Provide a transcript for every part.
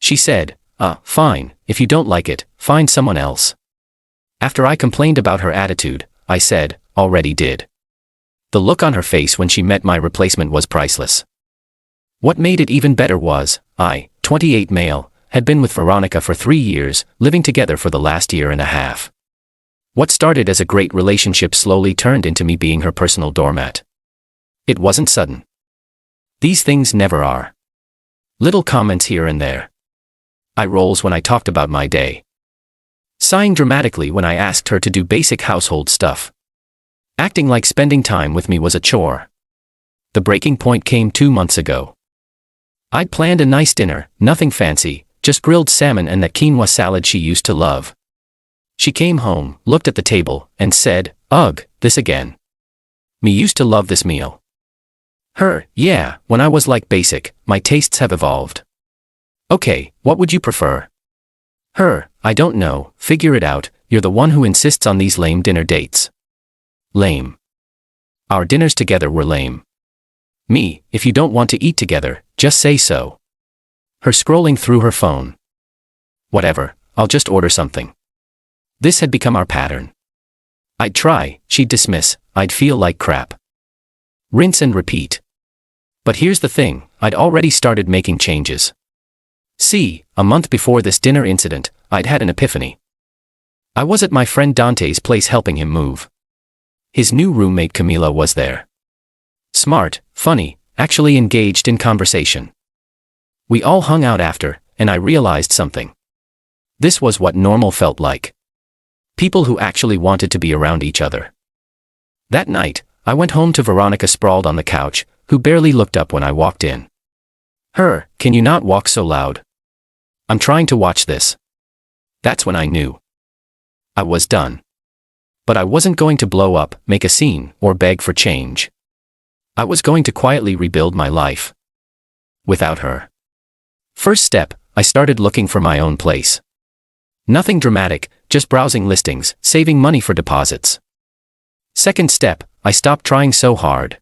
She said, fine, if you don't like it, find someone else. After I complained about her attitude, I said, already did. The look on her face when she met my replacement was priceless. What made it even better was, I, 28 male, had been with Veronica for 3 years, living together for the last year and a half. What started as a great relationship slowly turned into me being her personal doormat. It wasn't sudden. These things never are. Little comments here and there. Eye rolls when I talked about my day. Sighing dramatically when I asked her to do basic household stuff. Acting like spending time with me was a chore. The breaking point came 2 months ago. I'd planned a nice dinner, nothing fancy, just grilled salmon and that quinoa salad she used to love. She came home, looked at the table, and said, "Ugh, this again. Me used to love this meal." Her, "Yeah, when I was like basic, my tastes have evolved." Okay, what would you prefer? Her, "I don't know, figure it out, you're the one who insists on these lame dinner dates." Lame. Our dinners together were lame. Me, "If you don't want to eat together, just say so." Her scrolling through her phone. "Whatever, I'll just order something." This had become our pattern. I'd try, she'd dismiss, I'd feel like crap. Rinse and repeat. But here's the thing, I'd already started making changes. See, a month before this dinner incident, I'd had an epiphany. I was at my friend Dante's place helping him move. His new roommate Camila was there. Smart, funny, actually engaged in conversation. We all hung out after, and I realized something. This was what normal felt like. People who actually wanted to be around each other. That night, I went home to Veronica sprawled on the couch, who barely looked up when I walked in. Her, "Can you not walk so loud? I'm trying to watch this." That's when I knew. I was done. But I wasn't going to blow up, make a scene, or beg for change. I was going to quietly rebuild my life. Without her. First step, I started looking for my own place. Nothing dramatic, just browsing listings, saving money for deposits. Second step, I stopped trying so hard.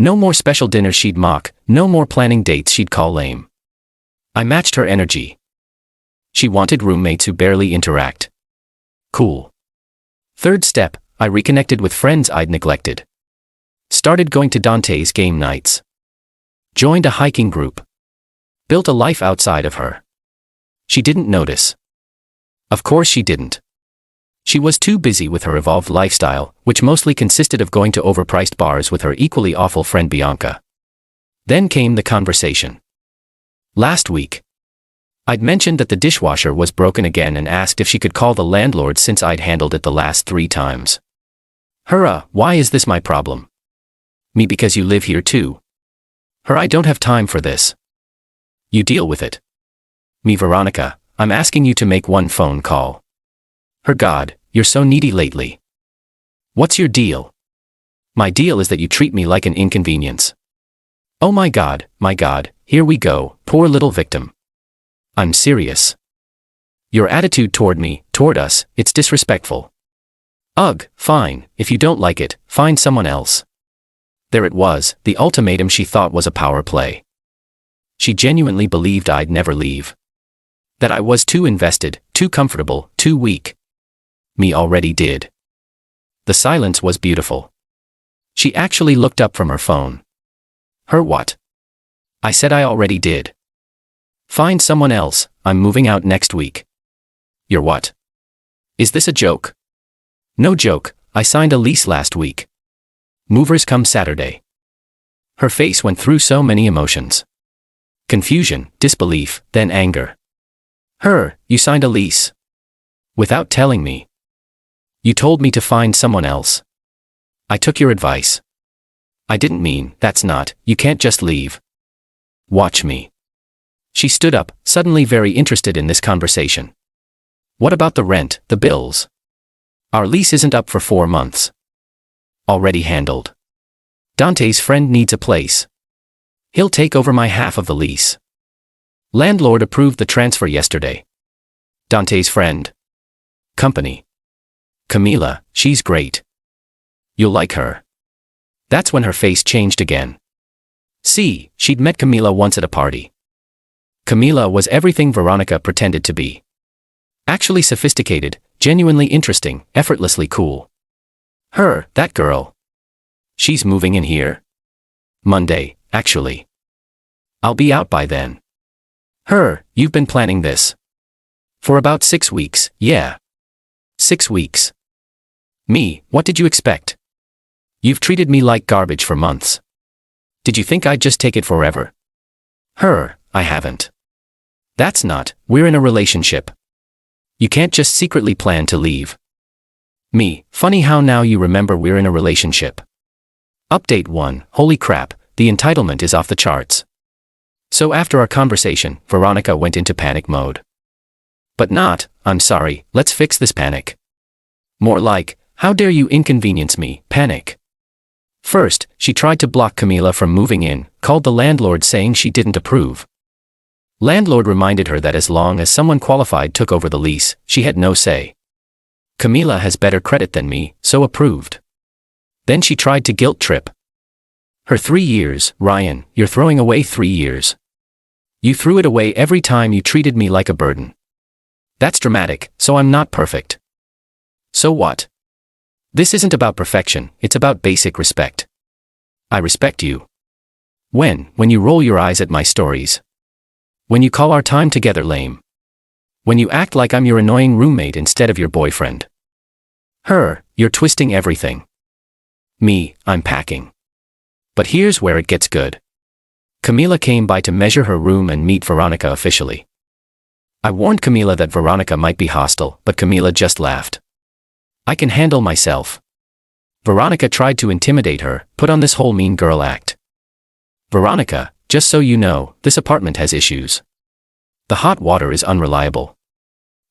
No more special dinners she'd mock, no more planning dates she'd call lame. I matched her energy. She wanted roommates who barely interact. Cool. Third step, I reconnected with friends I'd neglected. Started going to Dante's game nights. Joined a hiking group. Built a life outside of her. She didn't notice. Of course she didn't. She was too busy with her evolved lifestyle, which mostly consisted of going to overpriced bars with her equally awful friend Bianca. Then came the conversation. Last week. I'd mentioned that the dishwasher was broken again and asked if she could call the landlord since I'd handled it the last 3 times. Her, "Why is this my problem?" Me, "Because you live here too." Her, "I don't have time for this." You deal with it. Me, "Veronica, I'm asking you to make one phone call." Her, "God, you're so needy lately. What's your deal?" My deal is that you treat me like an inconvenience. Oh my God, here we go, poor little victim. I'm serious. Your attitude toward me, toward us, it's disrespectful. Ugh, fine, if you don't like it, find someone else. There it was, the ultimatum she thought was a power play. She genuinely believed I'd never leave. That I was too invested, too comfortable, too weak. Me already did. The silence was beautiful. She actually looked up from her phone. Her, "What?" I said I already did. Find someone else, I'm moving out next week. You're what? Is this a joke? No joke, I signed a lease last week. Movers come Saturday. Her face went through so many emotions. Confusion, disbelief, then anger. Her, "You signed a lease? Without telling me. You told me to find someone else. I took your advice. I didn't mean, that's not, you can't just leave. Watch me." She stood up, suddenly very interested in this conversation. "What about the rent, the bills? Our lease isn't up for 4 months. Already handled. Dante's friend needs a place. He'll take over my half of the lease. Landlord approved the transfer yesterday. Dante's friend. Company. Camila, she's great. You'll like her." That's when her face changed again. See, she'd met Camila once at a party. Camila was everything Veronica pretended to be. Actually sophisticated, genuinely interesting, effortlessly cool. Her, that girl. She's moving in here. Monday, actually. I'll be out by then. Her, you've been planning this. For about 6 weeks, yeah. 6 weeks. Me, what did you expect? You've treated me like garbage for months. Did you think I'd just take it forever? Her, I haven't. That's not, we're in a relationship. You can't just secretly plan to leave. Me, funny how now you remember we're in a relationship. Update 1, holy crap, the entitlement is off the charts. So after our conversation, Veronica went into panic mode. But not, I'm sorry, let's fix this panic. More like, how dare you inconvenience me, panic. First, she tried to block Camila from moving in, called the landlord saying she didn't approve. Landlord reminded her that as long as someone qualified took over the lease, she had no say. Camila has better credit than me, so approved. Then she tried to guilt trip. Her 3 years, Ryan, you're throwing away 3 years. You threw it away every time you treated me like a burden. That's dramatic, so I'm not perfect. So what? This isn't about perfection, it's about basic respect. I respect you. When you roll your eyes at my stories. When you call our time together lame. When you act like I'm your annoying roommate instead of your boyfriend. Her, you're twisting everything. Me, I'm packing. But here's where it gets good. Camila came by to measure her room and meet Veronica officially. I warned Camila that Veronica might be hostile, but Camila just laughed. I can handle myself. Veronica tried to intimidate her, put on this whole mean girl act. Veronica, just so you know, this apartment has issues. The hot water is unreliable.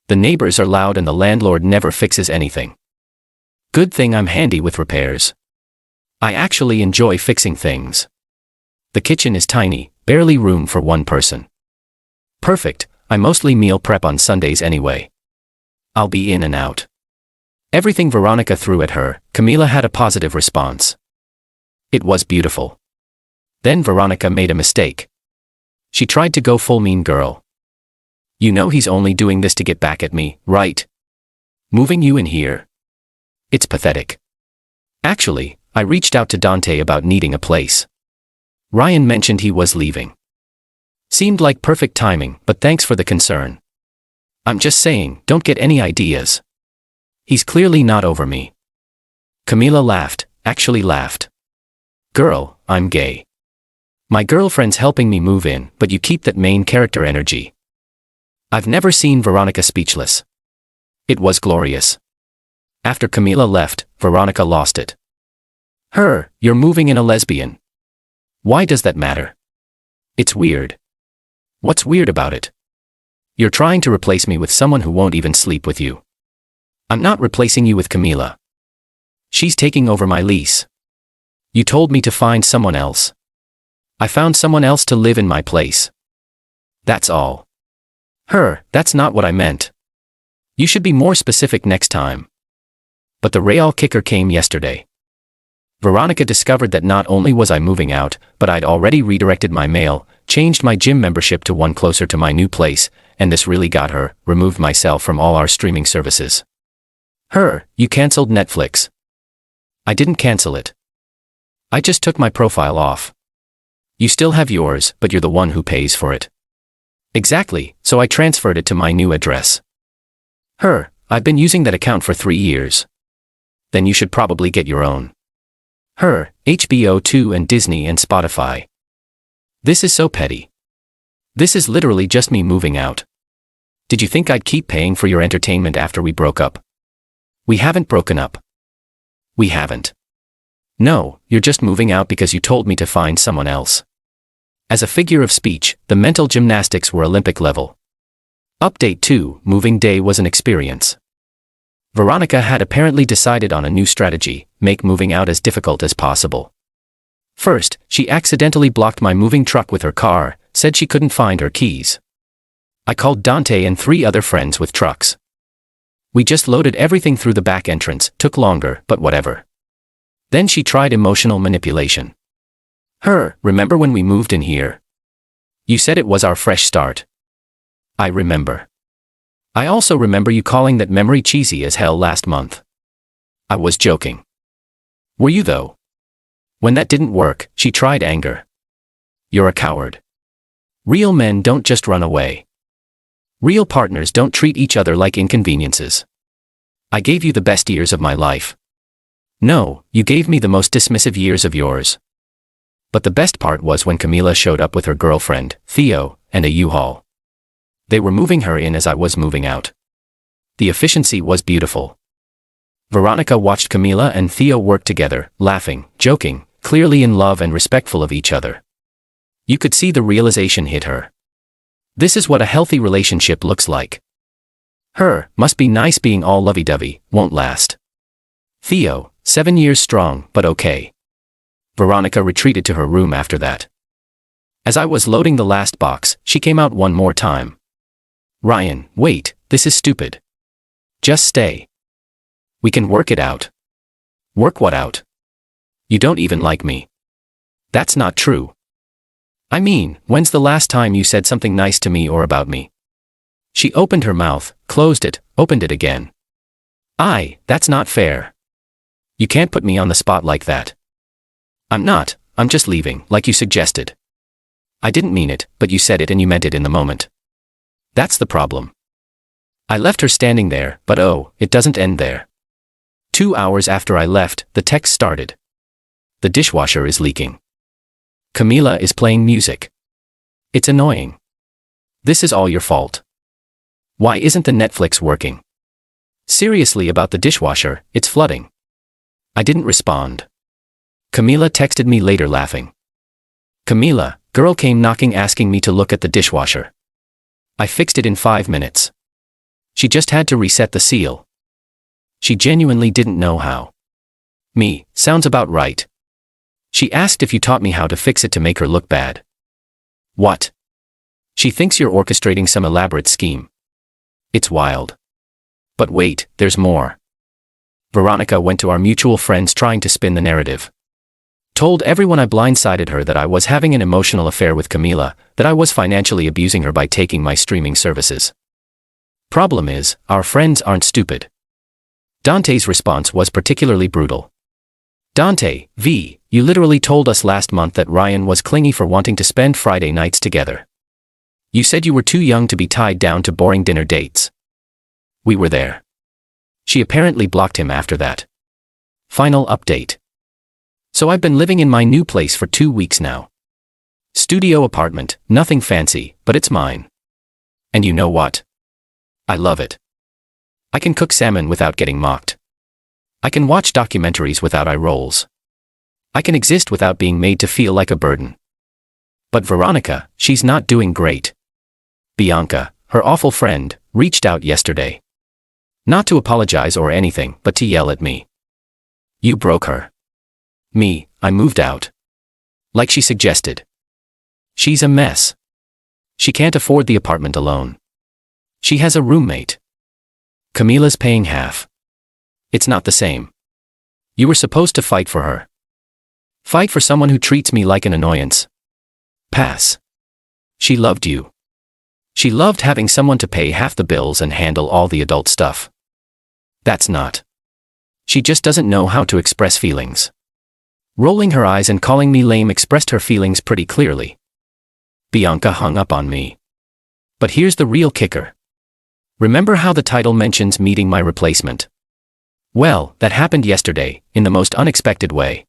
The neighbors are loud and the landlord never fixes anything. Good thing I'm handy with repairs. I actually enjoy fixing things. The kitchen is tiny, barely room for one person. Perfect, I mostly meal prep on Sundays anyway. I'll be in and out. Everything Veronica threw at her, Camila had a positive response. It was beautiful. Then Veronica made a mistake. She tried to go full mean girl. You know he's only doing this to get back at me, right? Moving you in here. It's pathetic. Actually, I reached out to Dante about needing a place. Ryan mentioned he was leaving. Seemed like perfect timing, but thanks for the concern. I'm just saying, don't get any ideas. He's clearly not over me. Camila laughed, actually laughed. Girl, I'm gay. My girlfriend's helping me move in, but you keep that main character energy. I've never seen Veronica speechless. It was glorious. After Camila left, Veronica lost it. Her, you're moving in a lesbian. Why does that matter? It's weird. What's weird about it? You're trying to replace me with someone who won't even sleep with you. I'm not replacing you with Camila. She's taking over my lease. You told me to find someone else. I found someone else to live in my place. That's all. Her, that's not what I meant. You should be more specific next time. But the real kicker came yesterday. Veronica discovered that not only was I moving out, but I'd already redirected my mail, changed my gym membership to one closer to my new place, and this really got her, removed myself from all our streaming services. Her, you canceled Netflix. I didn't cancel it. I just took my profile off. You still have yours, but you're the one who pays for it. Exactly, so I transferred it to my new address. Her, I've been using that account for 3 years. Then you should probably get your own. Her, HBO 2 and Disney and Spotify. This is so petty. This is literally just me moving out. Did you think I'd keep paying for your entertainment after we broke up? We haven't broken up. We haven't. No, you're just moving out because you told me to find someone else. As a figure of speech, the mental gymnastics were Olympic level. Update 2, moving day was an experience. Veronica had apparently decided on a new strategy, make moving out as difficult as possible. First, she accidentally blocked my moving truck with her car, said she couldn't find her keys. I called Dante and 3 other friends with trucks. We just loaded everything through the back entrance, took longer, but whatever. Then she tried emotional manipulation. Her, remember when we moved in here? You said it was our fresh start. I remember. I also remember you calling that memory cheesy as hell last month. I was joking. Were you though? When that didn't work, she tried anger. You're a coward. Real men don't just run away. Real partners don't treat each other like inconveniences. I gave you the best years of my life. No, you gave me the most dismissive years of yours. But the best part was when Camila showed up with her girlfriend, Theo, and a U-Haul. They were moving her in as I was moving out. The efficiency was beautiful. Veronica watched Camila and Theo work together, laughing, joking, clearly in love and respectful of each other. You could see the realization hit her. This is what a healthy relationship looks like. Must be nice being all lovey-dovey, won't last. Theo, 7 years strong, but okay. Veronica retreated to her room after that. As I was loading the last box, she came out one more time. Ryan, wait, this is stupid. Just stay. We can work it out. Work what out? You don't even like me. That's not true. I mean, when's the last time you said something nice to me or about me? She opened her mouth, closed it, opened it again. That's not fair. You can't put me on the spot like that. I'm just leaving, like you suggested. I didn't mean it, but you said it and you meant it in the moment. That's the problem. I left her standing there, but it doesn't end there. 2 hours after I left, the text started. The dishwasher is leaking. Camila is playing music. It's annoying. This is all your fault. Why isn't the Netflix working? Seriously about the dishwasher, it's flooding. I didn't respond. Camila texted me later laughing. Camila, girl came knocking asking me to look at the dishwasher. I fixed it in 5 minutes. She just had to reset the seal. She genuinely didn't know how. Me, sounds about right. She asked if you taught me how to fix it to make her look bad. What? She thinks you're orchestrating some elaborate scheme. It's wild. But wait, there's more. Veronica went to our mutual friends trying to spin the narrative. Told everyone I blindsided her, that I was having an emotional affair with Camila, that I was financially abusing her by taking my streaming services. Problem is, our friends aren't stupid. Dante's response was particularly brutal. Dante, you literally told us last month that Ryan was clingy for wanting to spend Friday nights together. You said you were too young to be tied down to boring dinner dates. We were there. She apparently blocked him after that. Final update. So I've been living in my new place for 2 weeks now. Studio apartment, nothing fancy, but it's mine. And you know what? I love it. I can cook salmon without getting mocked. I can watch documentaries without eye rolls. I can exist without being made to feel like a burden. But Veronica, she's not doing great. Bianca, her awful friend, reached out yesterday. Not to apologize or anything, but to yell at me. You broke her. Me, I moved out. Like she suggested. She's a mess. She can't afford the apartment alone. She has a roommate. Camila's paying half. It's not the same. You were supposed to fight for her. Fight for someone who treats me like an annoyance. Pass. She loved you. She loved having someone to pay half the bills and handle all the adult stuff. That's not. She just doesn't know how to express feelings. Rolling her eyes and calling me lame expressed her feelings pretty clearly. Bianca hung up on me. But here's the real kicker. Remember how the title mentions meeting my replacement? Well, that happened yesterday, in the most unexpected way.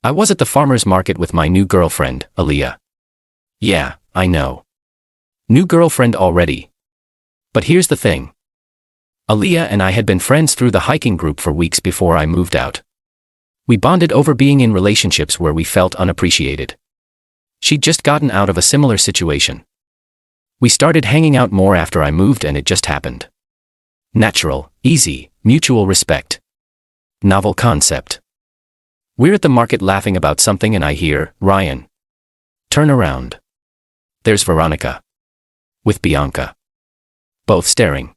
I was at the farmer's market with my new girlfriend, Aaliyah. Yeah, I know. New girlfriend already. But here's the thing. Aaliyah and I had been friends through the hiking group for weeks before I moved out. We bonded over being in relationships where we felt unappreciated. She'd just gotten out of a similar situation. We started hanging out more after I moved and it just happened. Natural, easy, mutual respect. Novel concept. We're at the market laughing about something and I hear, Ryan. Turn around. There's Veronica. With Bianca. Both staring.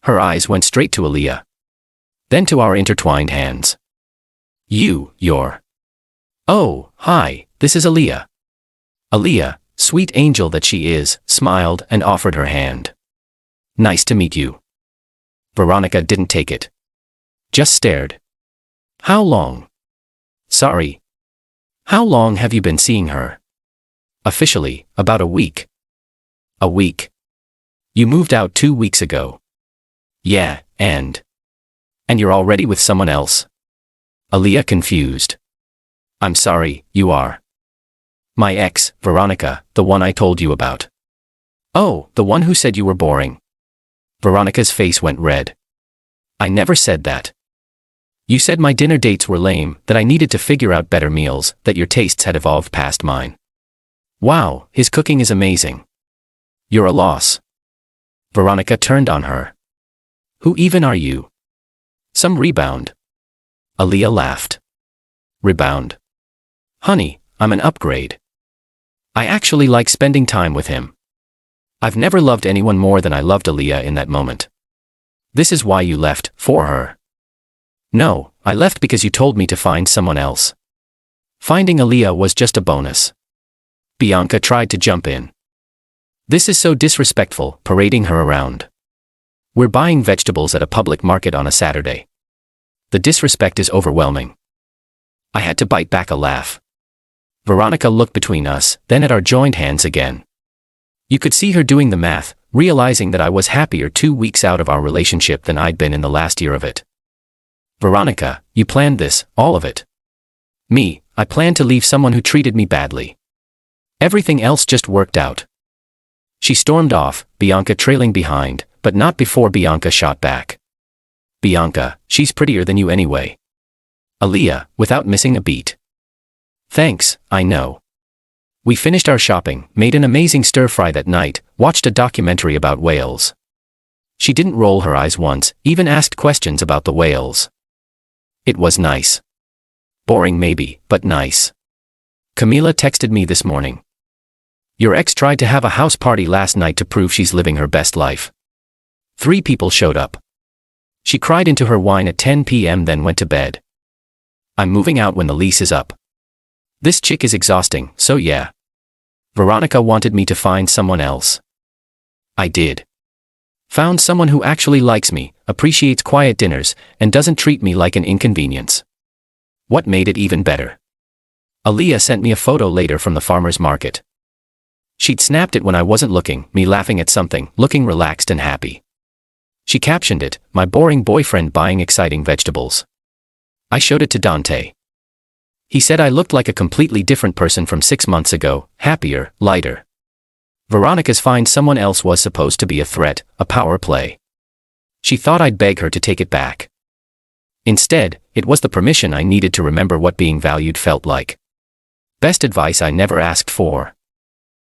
Her eyes went straight to Aaliyah. Then to our intertwined hands. You're. Oh, hi, this is Aaliyah. Aaliyah, Sweet angel that she is, smiled and offered her hand. Nice to meet you. Veronica didn't take it. Just stared. How long? Sorry. How long have you been seeing her? Officially, about a week. A week. You moved out 2 weeks ago. Yeah, and you're already with someone else? Aaliyah confused. I'm sorry, you are. My ex, Veronica, the one I told you about. Oh, the one who said you were boring. Veronica's face went red. I never said that. You said my dinner dates were lame, that I needed to figure out better meals, that your tastes had evolved past mine. Wow, his cooking is amazing. You're a loss. Veronica turned on her. Who even are you? Some rebound. Aaliyah laughed. Rebound. Honey, I'm an upgrade. I actually like spending time with him. I've never loved anyone more than I loved Aaliyah in that moment. This is why you left, for her. No, I left because you told me to find someone else. Finding Aaliyah was just a bonus. Bianca tried to jump in. This is so disrespectful, parading her around. We're buying vegetables at a public market on a Saturday. The disrespect is overwhelming. I had to bite back a laugh. Veronica looked between us, then at our joined hands again. You could see her doing the math, realizing that I was happier 2 weeks out of our relationship than I'd been in the last year of it. Veronica, you planned this, all of it. Me, I planned to leave someone who treated me badly. Everything else just worked out. She stormed off, Bianca trailing behind, but not before Bianca shot back. Bianca, she's prettier than you anyway. Aaliyah, without missing a beat. Thanks, I know. We finished our shopping, made an amazing stir-fry that night, watched a documentary about whales. She didn't roll her eyes once, even asked questions about the whales. It was nice. Boring maybe, but nice. Camila texted me this morning. Your ex tried to have a house party last night to prove she's living her best life. 3 people showed up. She cried into her wine at 10 p.m. then went to bed. I'm moving out when the lease is up. This chick is exhausting, so yeah. Veronica wanted me to find someone else. I did. Found someone who actually likes me, appreciates quiet dinners, and doesn't treat me like an inconvenience. What made it even better? Aaliyah sent me a photo later from the farmer's market. She'd snapped it when I wasn't looking, me laughing at something, looking relaxed and happy. She captioned it, my boring boyfriend buying exciting vegetables. I showed it to Dante. He said I looked like a completely different person from 6 months ago, happier, lighter. Veronica's find someone else was supposed to be a threat, a power play. She thought I'd beg her to take it back. Instead, it was the permission I needed to remember what being valued felt like. Best advice I never asked for.